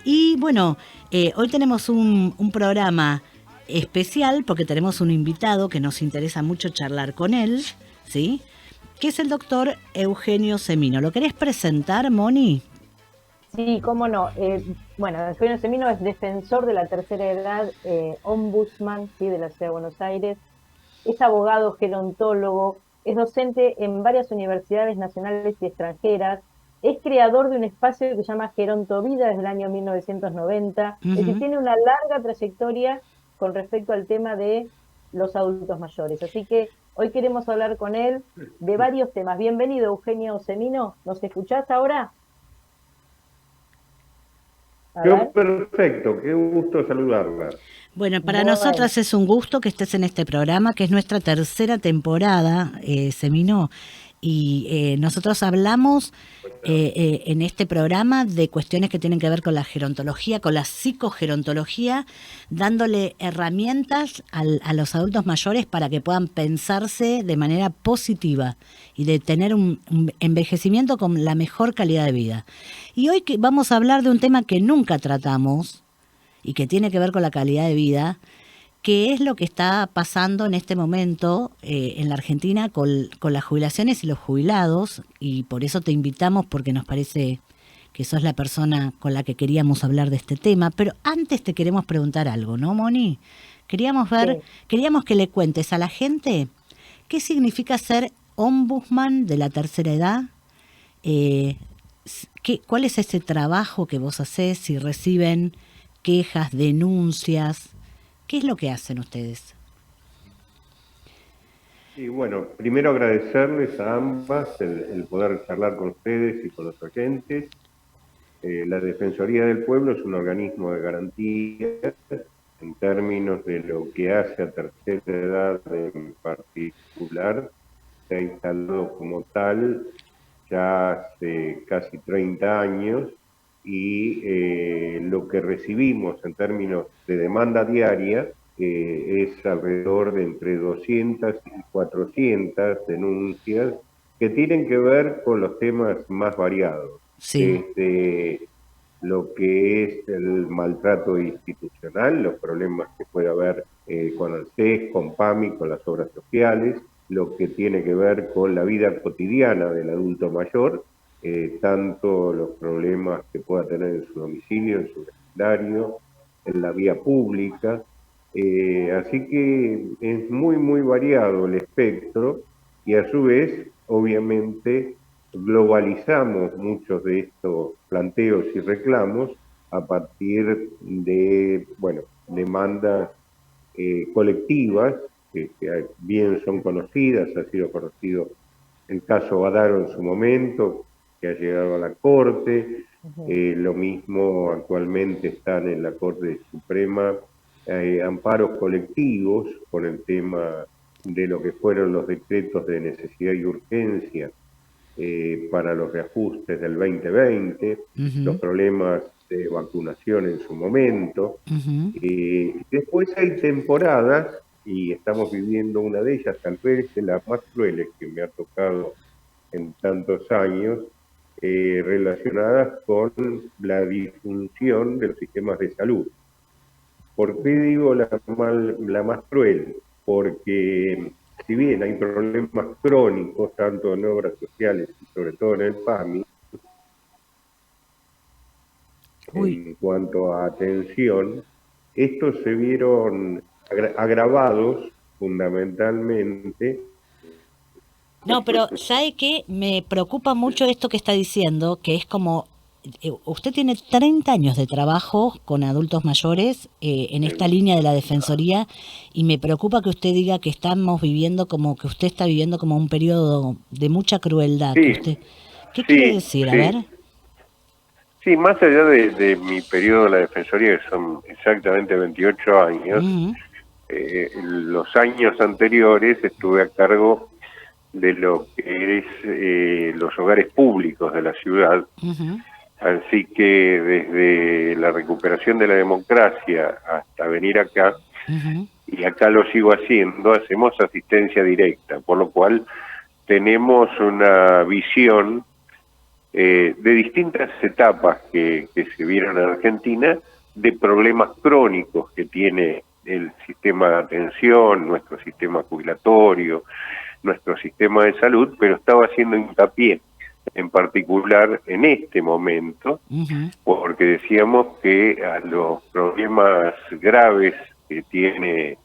Y bueno, hoy tenemos un programa especial porque tenemos un invitado que nos interesa mucho charlar con él, ¿sí? Que es el doctor Eugenio Semino. ¿Lo querés presentar, Moni? Sí, cómo no. Bueno, Eugenio Semino es defensor de la tercera edad, ombudsman, ¿sí? De la Ciudad de Buenos Aires. Es abogado, gerontólogo, es docente en varias universidades nacionales y extranjeras. Es creador de un espacio que se llama Gerontovida desde el año 1990. Es decir, Ujú. tiene una larga trayectoria con respecto al tema de los adultos mayores. Así que hoy queremos hablar con él de varios temas. Bienvenido, Eugenio Semino. ¿Nos escuchás ahora? A Yo ver. perfecto, qué gusto saludarla. Bueno, para Bueno. nosotras es un gusto que estés en este programa, que es nuestra tercera temporada, Semino, y nosotros hablamos en este programa de cuestiones que tienen que ver con la gerontología, con la psicogerontología, dándole herramientas a los adultos mayores para que puedan pensarse de manera positiva y de tener un envejecimiento con la mejor calidad de vida. Y hoy vamos a hablar de un tema que nunca tratamos, y que tiene que ver con la calidad de vida, que es lo que está pasando en este momento en la Argentina con las jubilaciones y los jubilados, y por eso te invitamos porque nos parece que sos la persona con la que queríamos hablar de este tema. Pero antes te queremos preguntar algo, ¿no, Moni? Sí. Queríamos que le cuentes a la gente qué significa ser ombudsman de la tercera edad. eh, ¿Cuál es ese trabajo que vos hacés? Si reciben quejas, denuncias, ¿qué es lo que hacen ustedes? Y bueno, primero agradecerles a ambas el poder charlar con ustedes y con los oyentes. La Defensoría del Pueblo es un organismo de garantía en términos de lo que hace a tercera edad en particular. Se ha instalado como tal ya hace casi 30 años y lo que recibimos en términos de demanda diaria es alrededor de entre 200 y 400 denuncias que tienen que ver con los temas más variados, Sí. desde lo que es el maltrato institucional, los problemas que puede haber con el CES, con PAMI, con las obras sociales, lo que tiene que ver con la vida cotidiana del adulto mayor, tanto los problemas que pueda tener en su domicilio, en su vecindario, en la vía pública. Así que es muy, muy variado el espectro y a su vez, obviamente, globalizamos muchos de estos planteos y reclamos a partir de, bueno, demandas colectivas que bien son conocidas, ha sido conocido el caso Badaro en su momento, que ha llegado a la Corte, Ujú. lo mismo actualmente están en la Corte Suprema amparos colectivos con el tema de lo que fueron los decretos de necesidad y urgencia para los reajustes del 2020, los Ujú, problemas de vacunación en su momento. ujú. Después hay temporadas, y estamos viviendo una de ellas, tal vez de las más crueles que me ha tocado en tantos años, relacionadas con la disfunción de los sistemas de salud. ¿Por qué Ujú. digo la más cruel? Porque si bien hay problemas crónicos, tanto en obras sociales y sobre todo en el PAMI, Uy, en cuanto a atención, estos se vieron agravados fundamentalmente. no, pero ¿sabe qué? Me preocupa mucho esto que está diciendo, que es como, usted tiene 30 años de trabajo con adultos mayores en esta línea de la Defensoría y me preocupa que usted diga que estamos viviendo como, que usted está viviendo como un periodo de mucha crueldad, que Sí, usted, ¿qué quiere sí, decir? A sí. ver. Sí, más allá de mi periodo en la Defensoría, que son exactamente 28 años, Ujú. los años anteriores estuve a cargo de lo que es los hogares públicos de la ciudad. Ujú. Así que desde la recuperación de la democracia hasta venir acá, Ujú. y acá lo sigo haciendo, hacemos asistencia directa, por lo cual tenemos una visión de distintas etapas que se vieron en Argentina, de problemas crónicos que tiene el sistema de atención, nuestro sistema jubilatorio, nuestro sistema de salud, pero estaba haciendo hincapié en particular en este momento, porque decíamos que a los problemas graves que tiene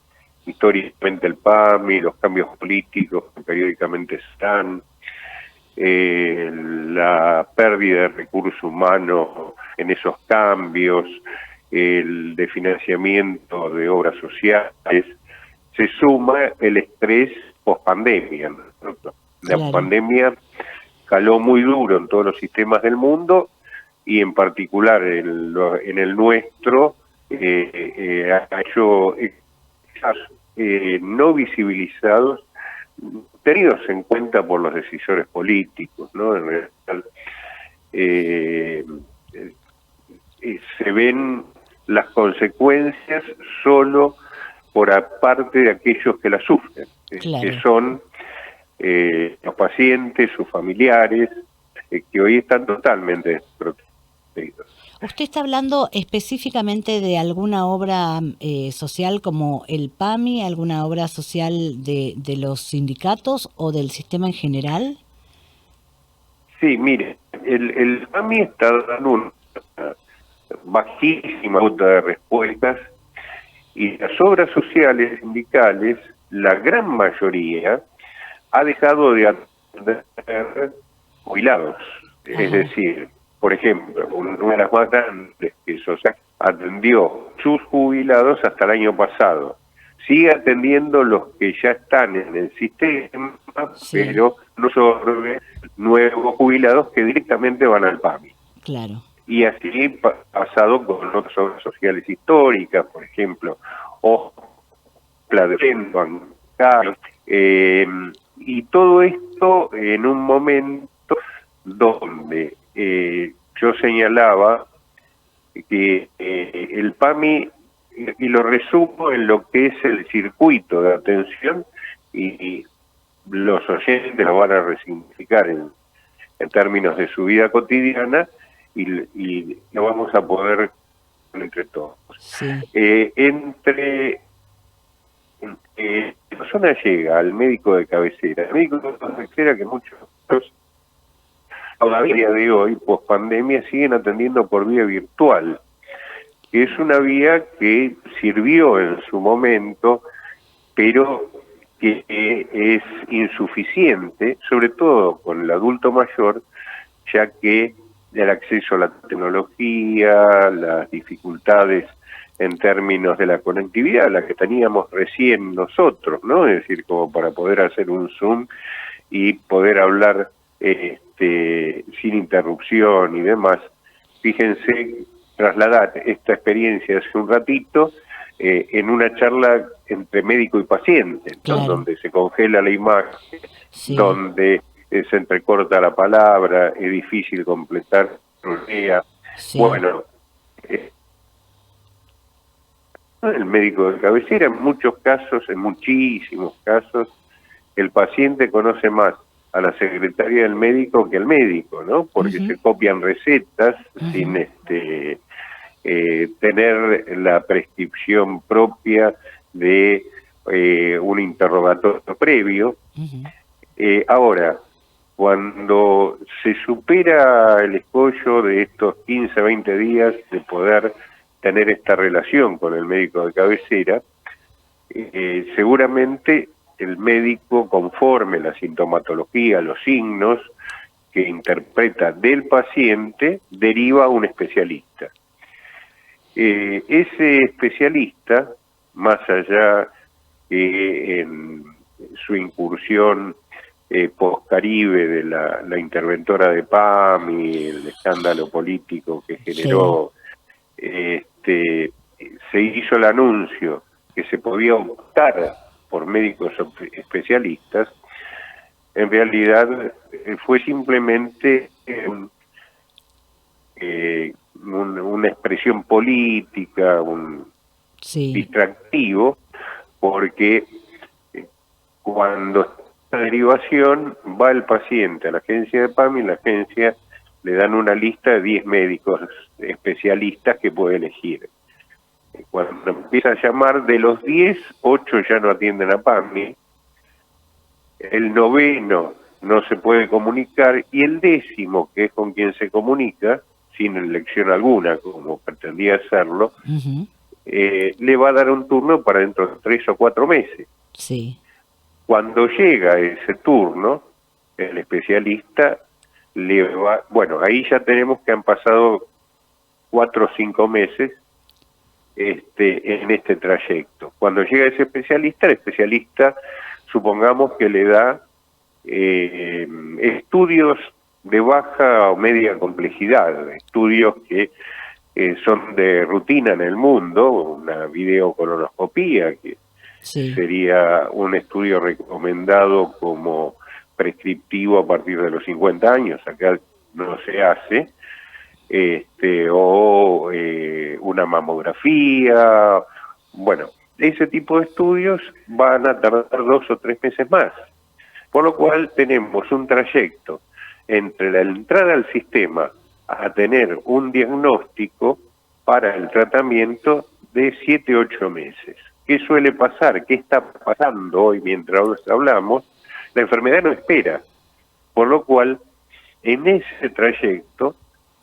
históricamente el PAMI, los cambios políticos que periódicamente están, la pérdida de recursos humanos en esos cambios, el de financiamiento de obras sociales, se suma el estrés post-pandemia, ¿no? La pandemia caló muy duro en todos los sistemas del mundo y en particular en el nuestro ha hecho no visibilizados, tenidos en cuenta por los decisores políticos, ¿no? En realidad, se ven las consecuencias solo por aparte de aquellos que las sufren, que son los pacientes, sus familiares, que hoy están totalmente desprotegidos. ¿Usted está hablando específicamente de alguna obra social como el PAMI, alguna obra social de los sindicatos o del sistema en general? Sí, mire, el PAMI está dando una bajísima ruta de respuestas y las obras sociales sindicales, la gran mayoría, ha dejado de atender jubilados. Es decir, por ejemplo, una de las más grandes que SOSAC atendió sus jubilados hasta el año pasado. Sigue atendiendo los que ya están en el sistema, pero no absorbe nuevos jubilados que directamente van al PAMI. Claro. Y así pasado con otras obras sociales históricas, por ejemplo, o la de bancario, y todo esto en un momento donde yo señalaba que el PAMI, y lo resumo en lo que es el circuito de atención, y los oyentes lo van a resignificar en términos de su vida cotidiana, y lo vamos a poder entre todos. Sí. La persona llega al médico de cabecera, el médico de cabecera que muchos todavía a día de hoy, post pandemia, siguen atendiendo por vía virtual, que es una vía que sirvió en su momento, pero que es insuficiente, sobre todo con el adulto mayor, ya que el acceso a la tecnología, las dificultades en términos de la conectividad, la que teníamos recién nosotros, ¿no? Es decir, como para poder hacer un Zoom y poder hablar sin interrupción y demás. Fíjense, trasladar esta experiencia hace un ratito en una charla entre médico y paciente, ¿no? Donde se congela la imagen, donde se entrecorta la palabra, es difícil completar la idea. Bueno, el médico de cabecera, en muchos casos, en muchísimos casos, el paciente conoce más a la secretaria del médico que al médico, ¿no? Porque se copian recetas sin tener la prescripción propia de un interrogatorio previo. Ahora, cuando se supera el escollo de estos 15, 20 días de poder tener esta relación con el médico de cabecera, seguramente el médico, conforme la sintomatología, los signos que interpreta del paciente, deriva a un especialista. Ese especialista, más allá en su incursión post-Caribe de la interventora de PAMI, el escándalo político que generó, se hizo el anuncio que se podía optar por médicos especialistas. En realidad fue simplemente una expresión política, un distractivo, porque cuando esta derivación va el paciente a la agencia de PAMI, la agencia le dan una lista de 10 médicos especialistas que puede elegir. Cuando empieza a llamar, de los 10, 8 ya no atienden a PAMI, el 9º no se puede comunicar, y el 10º, que es con quien se comunica, sin elección alguna, como pretendía hacerlo, le va a dar un turno para dentro de 3 o 4 meses. Sí. Cuando llega ese turno, el especialista le va... Bueno, ahí ya tenemos que han pasado 4 o 5 meses en este trayecto. Cuando llega ese especialista, el especialista, supongamos que le da estudios de baja o media complejidad, estudios que son de rutina en el mundo, una videocolonoscopía, que sería un estudio recomendado como prescriptivo a partir de los 50 años, acá no se hace, o una mamografía, bueno, ese tipo de estudios van a tardar 2 o 3 meses más, por lo cual tenemos un trayecto entre la entrada al sistema a tener un diagnóstico para el tratamiento de 7 u 8 meses. ¿Qué suele pasar? ¿Qué está pasando hoy mientras hablamos? La enfermedad no espera, por lo cual en ese trayecto,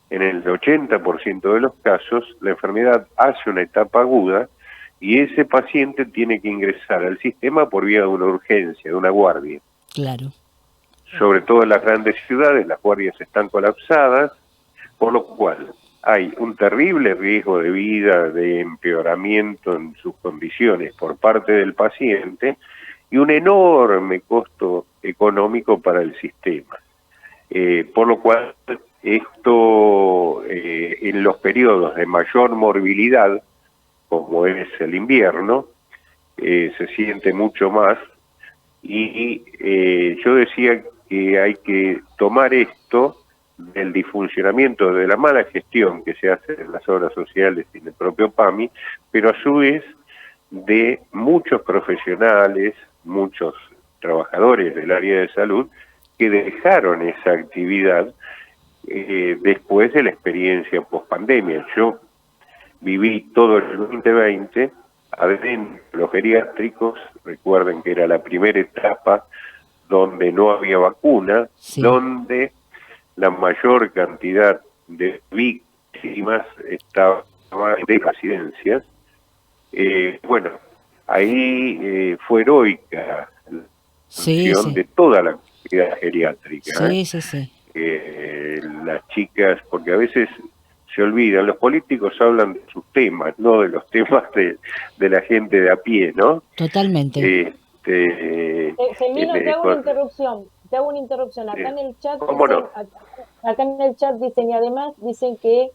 en el 80% de los casos, la enfermedad hace una etapa aguda y ese paciente tiene que ingresar al sistema por vía de una urgencia, de una guardia. Claro. Sobre todo en las grandes ciudades, las guardias están colapsadas, por lo cual hay un terrible riesgo de vida, de empeoramiento en sus condiciones por parte del paciente y un enorme costo económico para el sistema. Por lo cual, esto en los periodos de mayor morbilidad, como es el invierno, se siente mucho más. Y yo decía que hay que tomar esto del disfuncionamiento, de la mala gestión que se hace en las obras sociales y en el propio PAMI, pero a su vez de muchos profesionales, muchos trabajadores del área de salud que dejaron esa actividad después de la experiencia post-pandemia. Yo viví todo el 2020 adentro de los geriátricos, recuerden que era la primera etapa donde no había vacuna, donde la mayor cantidad de víctimas estaba de residencias. Bueno, ahí fue heroica la función de toda la comunidad geriátrica. Las chicas, porque a veces se olvidan, los políticos hablan de sus temas, no de los temas de la gente de a pie, ¿no? Totalmente. Semino, te hago una interrupción. Acá en el chat dicen, acá en el chat dicen, y además dicen que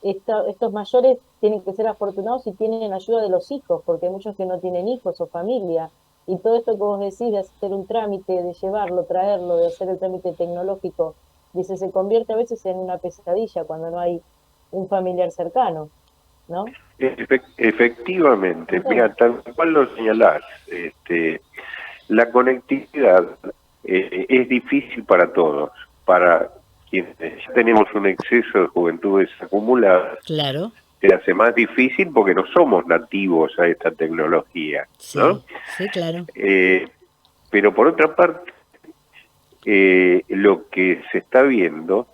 estos mayores tienen que ser afortunados si tienen ayuda de los hijos, porque hay muchos que no tienen hijos o familia, y todo esto que vos decís de hacer un trámite, de llevarlo, traerlo, de hacer el trámite tecnológico, dice, se convierte a veces en una pesadilla cuando no hay un familiar cercano, ¿no? Efectivamente, mira, tal cual lo señalás, la conectividad es difícil para todos, para quienes ya tenemos un exceso de juventudes acumuladas, claro, se hace más difícil porque no somos nativos a esta tecnología, ¿no? Sí, claro. Pero por otra parte, lo que se está viendo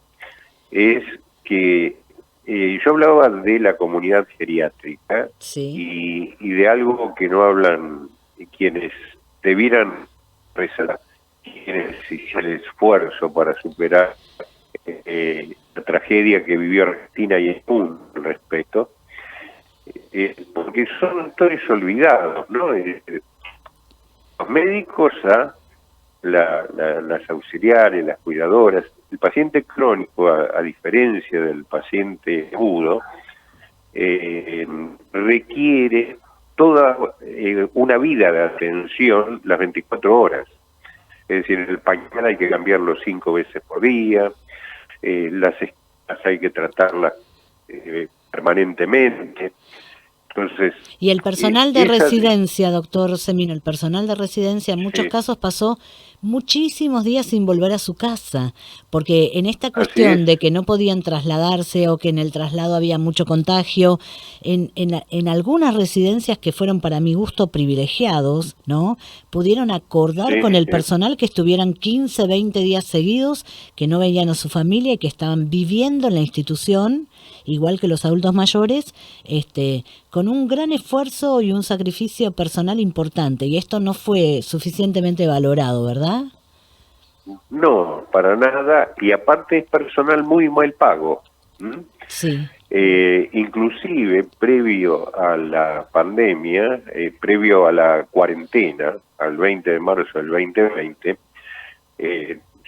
es que yo hablaba de la comunidad geriátrica y de algo que no hablan quienes debieran resaltar, quienes hicieron el esfuerzo para superar la tragedia que vivió Argentina y el mundo al respecto, porque son actores olvidados, ¿no? Los médicos las auxiliares, las cuidadoras, el paciente crónico, a diferencia del paciente agudo, requiere toda una vida de atención las 24 horas. Es decir, el pañal hay que cambiarlo 5 veces por día, las escalas hay que tratarlas permanentemente. Entonces, y el personal de residencia, doctor Semino, el personal de residencia en muchos casos pasó muchísimos días sin volver a su casa, porque en esta Así cuestión es. de que no podían trasladarse o que en el traslado había mucho contagio, en algunas residencias que fueron para mi gusto privilegiados, ¿no? Pudieron acordar Sí, con el sí. personal que estuvieran 15, 20 días seguidos, que no veían a su familia y que estaban viviendo en la institución, igual que los adultos mayores, con un gran esfuerzo y un sacrificio personal importante. Y esto no fue suficientemente valorado, ¿verdad? No, para nada, y aparte es personal muy mal pago. ¿M? Sí. Inclusive previo a la pandemia, previo a la cuarentena, al 20 de marzo del 2020,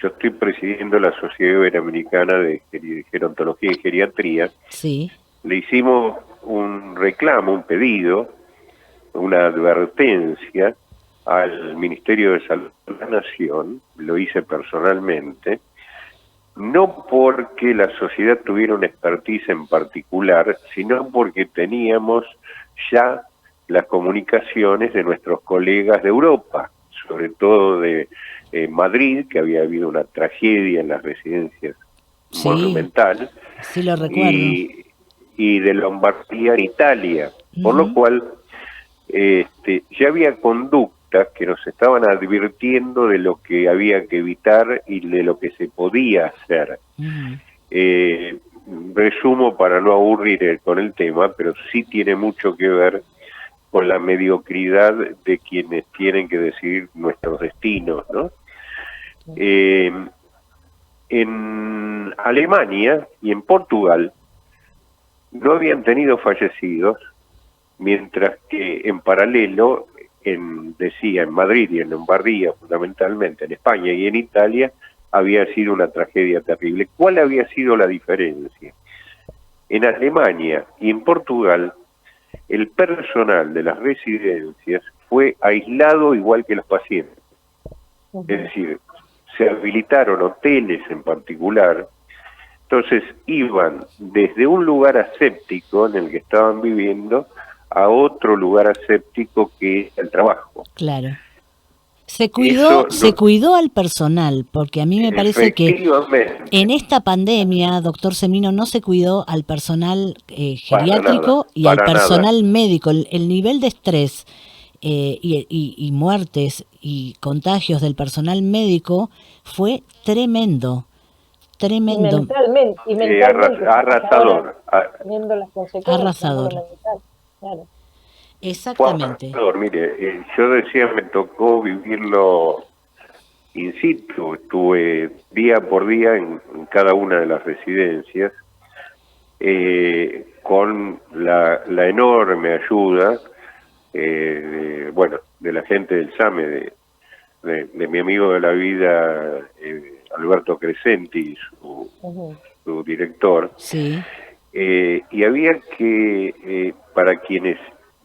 yo estoy presidiendo la Sociedad Iberoamericana de Gerontología y Geriatría. Sí. Le hicimos un reclamo, un pedido, una advertencia al Ministerio de Salud de la Nación, lo hice personalmente, no porque la sociedad tuviera una expertise en particular, sino porque teníamos ya las comunicaciones de nuestros colegas de Europa, sobre todo de Madrid, que había habido una tragedia en las residencias Sí, monumental, sí lo recuerdo. y de Lombardía en Italia, por lo Ujú, cual ya había conductas que nos estaban advirtiendo de lo que había que evitar y de lo que se podía hacer. ujú. Eh, Resumo para no aburrir con el tema, pero sí tiene mucho que ver con la mediocridad de quienes tienen que decidir nuestros destinos, ¿no? Eh, en Alemania y en Portugal no habían tenido fallecidos, mientras que en paralelo, decía, en Madrid y en Lombardía, fundamentalmente en España y en Italia, había sido una tragedia terrible. ¿Cuál había sido la diferencia? En Alemania y en Portugal, el personal de las residencias fue aislado igual que los pacientes. Es decir, se habilitaron hoteles en particular. Entonces iban desde un lugar aséptico en el que estaban viviendo a otro lugar aséptico que es el trabajo. Claro. Eso Se no, cuidó al personal, porque a mí me parece que en efectivamente, esta pandemia, doctor Semino, no se cuidó al personal para nada, geriátrico y al para nada. personal médico. El nivel de estrés y muertes y contagios del personal médico fue tremendo, tremendo, Y mentalmente estamos ahora Arrasador, viendo las consecuencias, ¿no? Lo arrasador. mental, claro. fue Exactamente. arrasador. Mire, yo decía, me tocó vivirlo in situ, estuve día por día en cada una de las residencias, con la enorme ayuda, de la gente del SAME, de mi amigo de la vida, Alberto Crescenti, su director, Sí. y había que, para quienes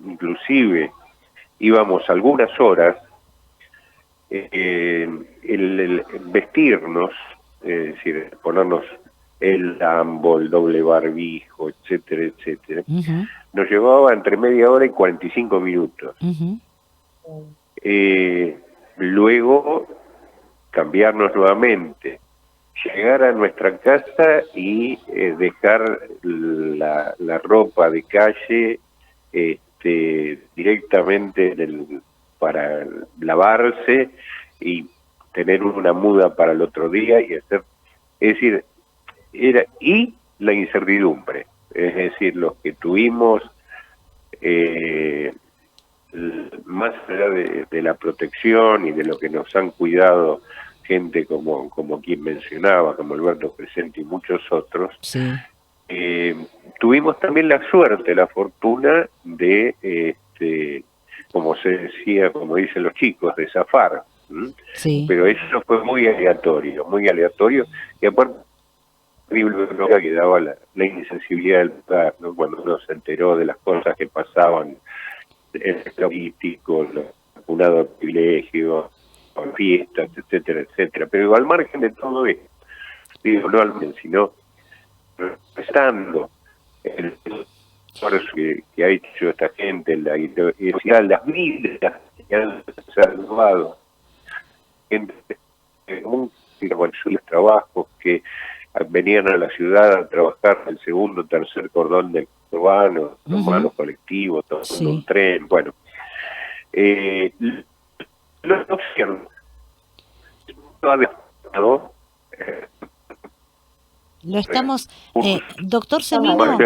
inclusive íbamos algunas horas, el vestirnos, es decir, ponernos el lambo, el doble barbijo, etcétera, etcétera, Ujú, nos llevaba entre media hora y 45 minutos. ujú. Luego cambiarnos nuevamente, llegar a nuestra casa y dejar la ropa de calle directamente para lavarse y tener una muda para el otro día y hacer, es decir, y la incertidumbre, es decir, los que tuvimos más allá de la protección y de lo que nos han cuidado gente como quien mencionaba, como Alberto Presente y muchos otros, Sí. tuvimos también la suerte, la fortuna de, como se decía, como dicen los chicos, de zafar. ¿M? Sí. Pero eso fue muy aleatorio, y aparte que daba la insensibilidad del lugar, ¿no? Cuando uno se enteró de las cosas que pasaban, el político, los vacunados de privilegio, fiestas, etcétera, etcétera. Pero al margen de todo esto, digo, no al menos, sino respetando el esfuerzo que ha hecho esta gente, la las vidas que han salvado, gente común, con sus trabajos, que venían a la ciudad a trabajar el segundo, tercer cordón del urbano, tomando colectivos, tomando un tren, bueno. Lo cierto, lo estamos, doctor Semino,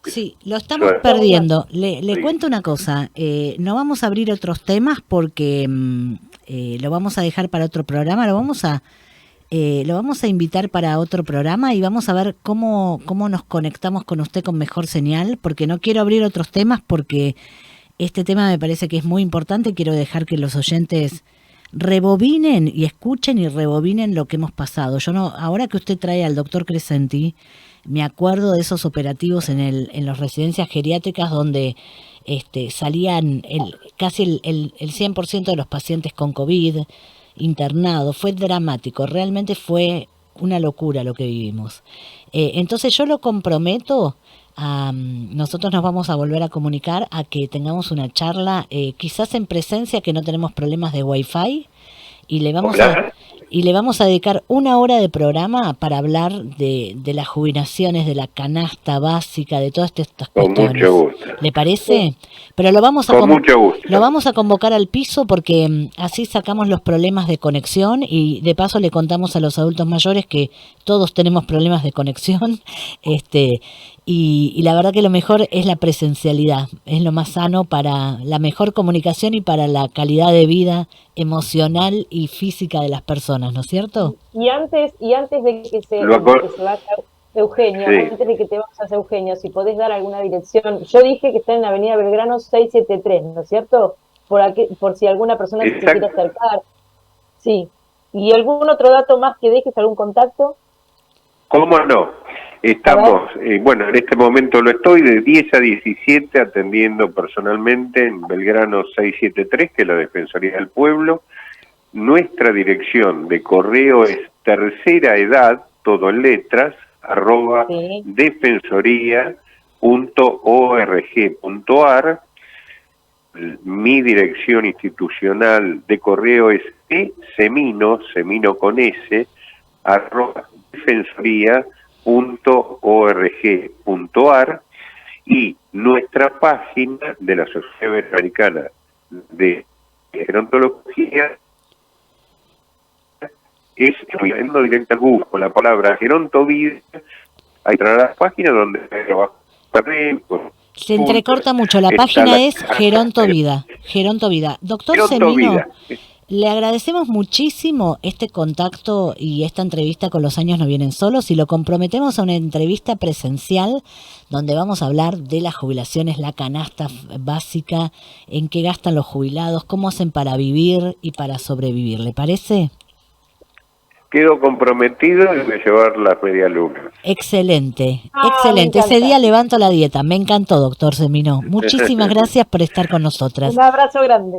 sí, lo estamos Claro. perdiendo. Le Sí. cuento una cosa, no vamos a abrir otros temas porque lo vamos a dejar para otro programa, lo vamos a invitar para otro programa y vamos a ver cómo nos conectamos con usted con mejor señal, porque no quiero abrir otros temas porque este tema me parece que es muy importante. Quiero dejar que los oyentes rebobinen y escuchen y rebobinen lo que hemos pasado. Yo no, ahora que usted trae al doctor Crescenti, me acuerdo de esos operativos en las residencias geriátricas donde salían casi el 100% de los pacientes con COVID internados. Fue dramático, realmente fue una locura lo que vivimos. Entonces yo lo comprometo nosotros nos vamos a volver a comunicar a que tengamos una charla, quizás en presencia, que no tenemos problemas de wifi, y le vamos a dedicar 1 hora de programa para hablar de las jubilaciones, de la canasta básica, de todas estas cuestiones. Con mucho gusto. ¿Le parece? Pero lo vamos a mucho gusto. Lo vamos a convocar al piso porque así sacamos los problemas de conexión y de paso le contamos a los adultos mayores que todos tenemos problemas de conexión. Y la verdad que lo mejor es la presencialidad, es lo más sano para la mejor comunicación y para la calidad de vida emocional y física de las personas, ¿no es cierto? Y antes de que se vaya Eugenio, sí. Antes de que te vayas, Eugenio, si podés dar alguna dirección. Yo dije que está en la avenida Belgrano 673, ¿no es cierto? Por si alguna persona se quiere acercar. Sí. ¿Y algún otro dato más que dejes, algún contacto? ¿Cómo no? Estamos, bueno, en este momento lo estoy de 10 a 17 atendiendo personalmente en Belgrano 673, que es la Defensoría del Pueblo. Nuestra dirección de correo es terceraedad, todo en letras, @defensoría.org.ar. Mi dirección institucional de correo es semino con S, @defensoría.org.ar, y nuestra página de la Sociedad Iberoamericana de Gerontología es yendo directo al Google con la palabra Gerontovida. Ahí traerá la página donde trabaja. Se entrecorta mucho, la página es Gerontovida. Doctor Semino, le agradecemos muchísimo este contacto y esta entrevista con Los Años No Vienen Solos, y lo comprometemos a una entrevista presencial donde vamos a hablar de las jubilaciones, la canasta básica, en qué gastan los jubilados, cómo hacen para vivir y para sobrevivir. ¿Le parece? Quedo comprometido de llevar las medialunas. Excelente, excelente. Ese día levanto la dieta. Me encantó, doctor Semino. Muchísimas gracias por estar con nosotras. Un abrazo grande.